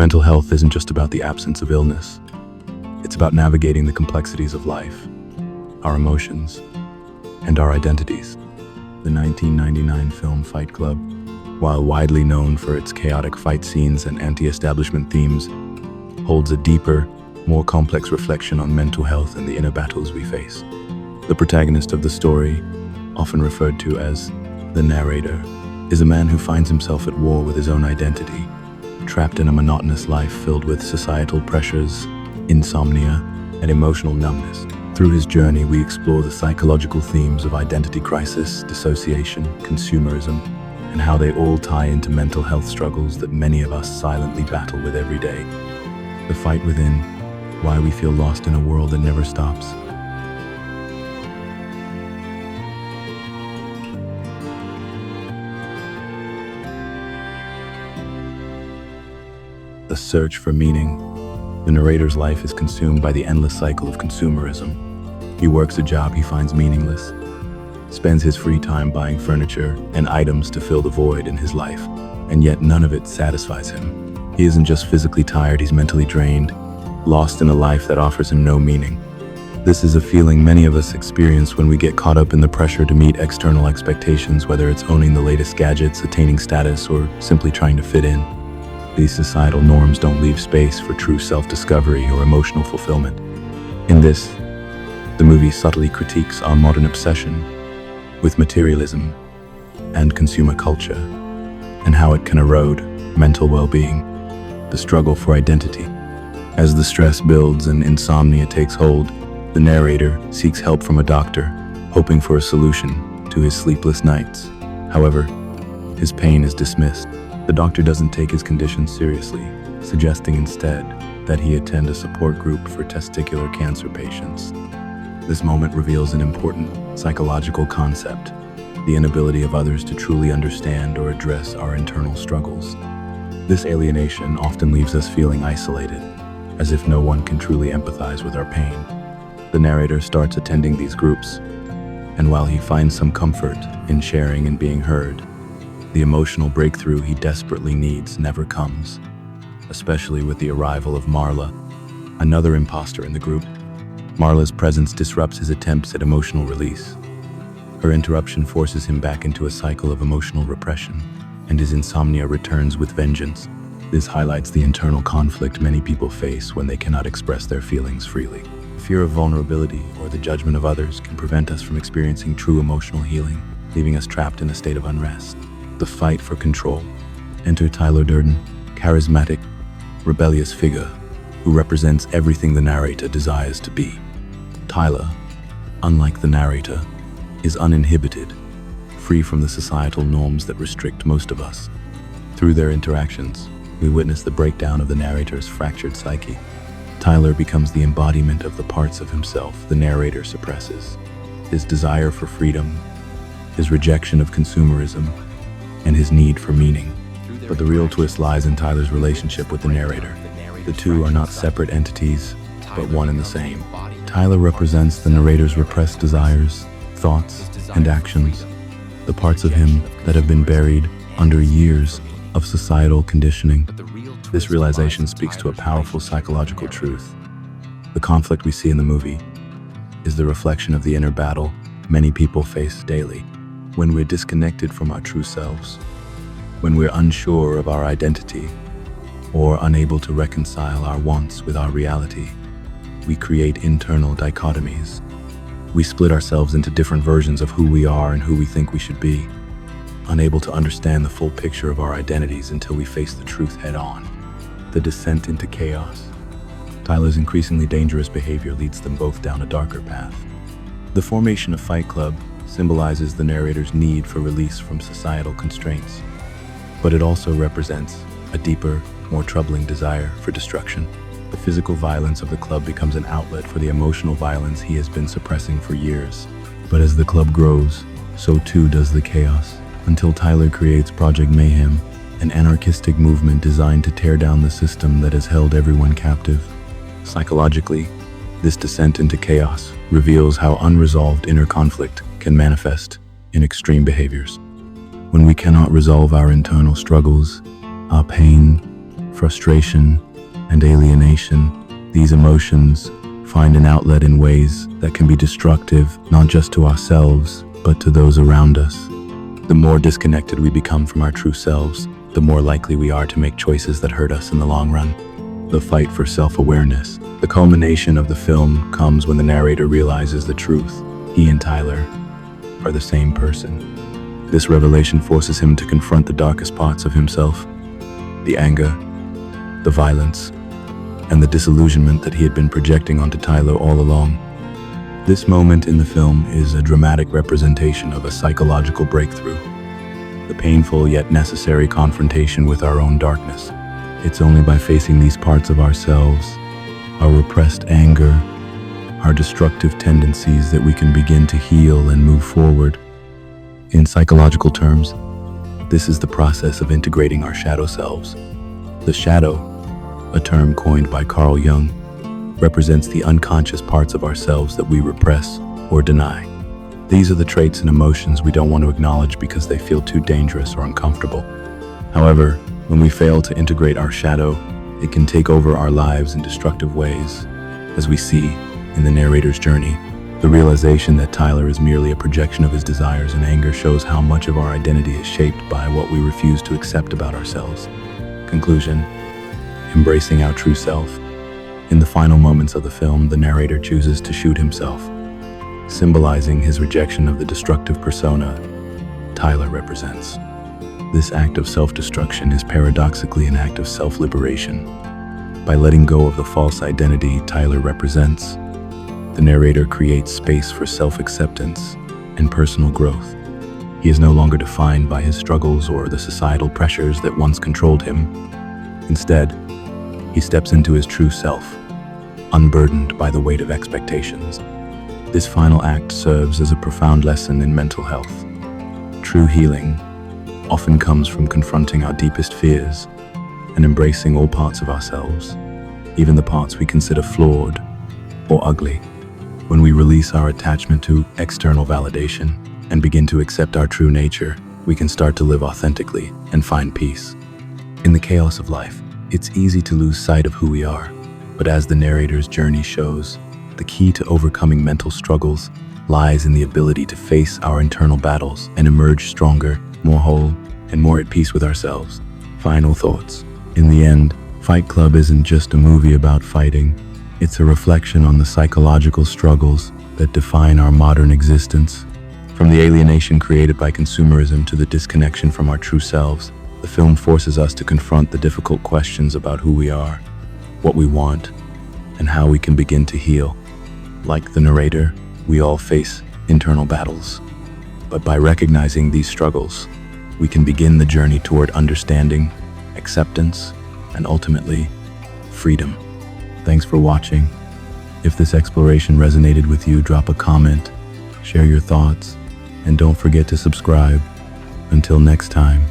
Mental health isn't just about the absence of illness. It's about navigating the complexities of life, our emotions, and our identities. The 1999 film Fight Club, while widely known for its chaotic fight scenes and anti-establishment themes, holds a deeper, more complex reflection on mental health and the inner battles we face. The protagonist of the story, often referred to as the narrator, is a man who finds himself at war with his own identity, trapped in a monotonous life filled with societal pressures, insomnia, and emotional numbness. Through his journey, we explore the psychological themes of identity crisis, dissociation, consumerism, and how they all tie into mental health struggles that many of us silently battle with every day. The fight within, why we feel lost in a world that never stops. The search for meaning. The narrator's life is consumed by the endless cycle of consumerism. He works a job he finds meaningless, spends his free time buying furniture and items to fill the void in his life, and yet none of it satisfies him. He isn't just physically tired, he's mentally drained, lost in a life that offers him no meaning. This is a feeling many of us experience when we get caught up in the pressure to meet external expectations, whether it's owning the latest gadgets, attaining status, or simply trying to fit in. These societal norms don't leave space for true self-discovery or emotional fulfillment. In this, the movie subtly critiques our modern obsession with materialism and consumer culture, and how it can erode mental well-being, the struggle for identity. As the stress builds and insomnia takes hold, the narrator seeks help from a doctor, hoping for a solution to his sleepless nights. However, his pain is dismissed. The doctor doesn't take his condition seriously, suggesting instead that he attend a support group for testicular cancer patients. This moment reveals an important psychological concept, the inability of others to truly understand or address our internal struggles. This alienation often leaves us feeling isolated, as if no one can truly empathize with our pain. The narrator starts attending these groups, and while he finds some comfort in sharing and being heard, the emotional breakthrough he desperately needs never comes, especially with the arrival of Marla, another imposter in the group. Marla's presence disrupts his attempts at emotional release. Her interruption forces him back into a cycle of emotional repression, and his insomnia returns with vengeance. This highlights the internal conflict many people face when they cannot express their feelings freely. Fear of vulnerability or the judgment of others can prevent us from experiencing true emotional healing, leaving us trapped in a state of unrest. The fight for control. Enter Tyler Durden, charismatic, rebellious figure who represents everything the narrator desires to be. Tyler, unlike the narrator, is uninhibited, free from the societal norms that restrict most of us. Through their interactions, we witness the breakdown of the narrator's fractured psyche. Tyler becomes the embodiment of the parts of himself the narrator suppresses: his desire for freedom, his rejection of consumerism, and his need for meaning. But the real twist lies in Tyler's relationship with the narrator. The two are not separate entities, but one and the same. Tyler represents the narrator's repressed desires, thoughts, and actions, the parts of him that have been buried under years of societal conditioning. This realization speaks to a powerful psychological truth. The conflict we see in the movie is the reflection of the inner battle many people face daily. When we're disconnected from our true selves, when we're unsure of our identity, or unable to reconcile our wants with our reality, we create internal dichotomies. We split ourselves into different versions of who we are and who we think we should be, unable to understand the full picture of our identities until we face the truth head-on. The descent into chaos. Tyler's increasingly dangerous behavior leads them both down a darker path. The formation of Fight Club symbolizes the narrator's need for release from societal constraints, but it also represents a deeper, more troubling desire for destruction. The physical violence of the club becomes an outlet for the emotional violence he has been suppressing for years. But as the club grows, so too does the chaos, until Tyler creates Project Mayhem, an anarchistic movement designed to tear down the system that has held everyone captive. Psychologically, this descent into chaos reveals how unresolved inner conflict can manifest in extreme behaviors. When we cannot resolve our internal struggles, our pain frustration, and alienation. These emotions find an outlet in ways that can be destructive, not just to ourselves, but to those around us. The more disconnected we become from our true selves, the more likely we are to make choices that hurt us in the long run. The fight for self-awareness. The culmination of the film comes when the narrator realizes the truth. He and Tyler are the same person. This revelation forces him to confront the darkest parts of himself, the anger, the violence, and the disillusionment that he had been projecting onto Tyler all along. This moment in the film is a dramatic representation of a psychological breakthrough, the painful yet necessary confrontation with our own darkness. It's only by facing these parts of ourselves, our repressed anger, our destructive tendencies, that we can begin to heal and move forward. In psychological terms, this is the process of integrating our shadow selves. The shadow, a term coined by Carl Jung, represents the unconscious parts of ourselves that we repress or deny. These are the traits and emotions we don't want to acknowledge because they feel too dangerous or uncomfortable. However, when we fail to integrate our shadow, it can take over our lives in destructive ways. As we see in the narrator's journey, the realization that Tyler is merely a projection of his desires and anger shows how much of our identity is shaped by what we refuse to accept about ourselves. Conclusion: embracing our true self. In the final moments of the film, the narrator chooses to shoot himself, symbolizing his rejection of the destructive persona Tyler represents. This act of self-destruction is paradoxically an act of self-liberation. By letting go of the false identity Tyler represents, the narrator creates space for self-acceptance and personal growth. He is no longer defined by his struggles or the societal pressures that once controlled him. Instead, he steps into his true self, unburdened by the weight of expectations. This final act serves as a profound lesson in mental health. True healing often comes from confronting our deepest fears and embracing all parts of ourselves, even the parts we consider flawed or ugly. When we release our attachment to external validation and begin to accept our true nature, we can start to live authentically and find peace. In the chaos of life, it's easy to lose sight of who we are, but as the narrator's journey shows, the key to overcoming mental struggles lies in the ability to face our internal battles and emerge stronger, more whole, and more at peace with ourselves. Final thoughts. In the end, Fight Club isn't just a movie about fighting. It's a reflection on the psychological struggles that define our modern existence. From the alienation created by consumerism to the disconnection from our true selves, the film forces us to confront the difficult questions about who we are, what we want, and how we can begin to heal. Like the narrator, we all face internal battles. But by recognizing these struggles, we can begin the journey toward understanding, acceptance, and ultimately, freedom. Thanks for watching. If this exploration resonated with you, drop a comment, share your thoughts, and don't forget to subscribe. Until next time.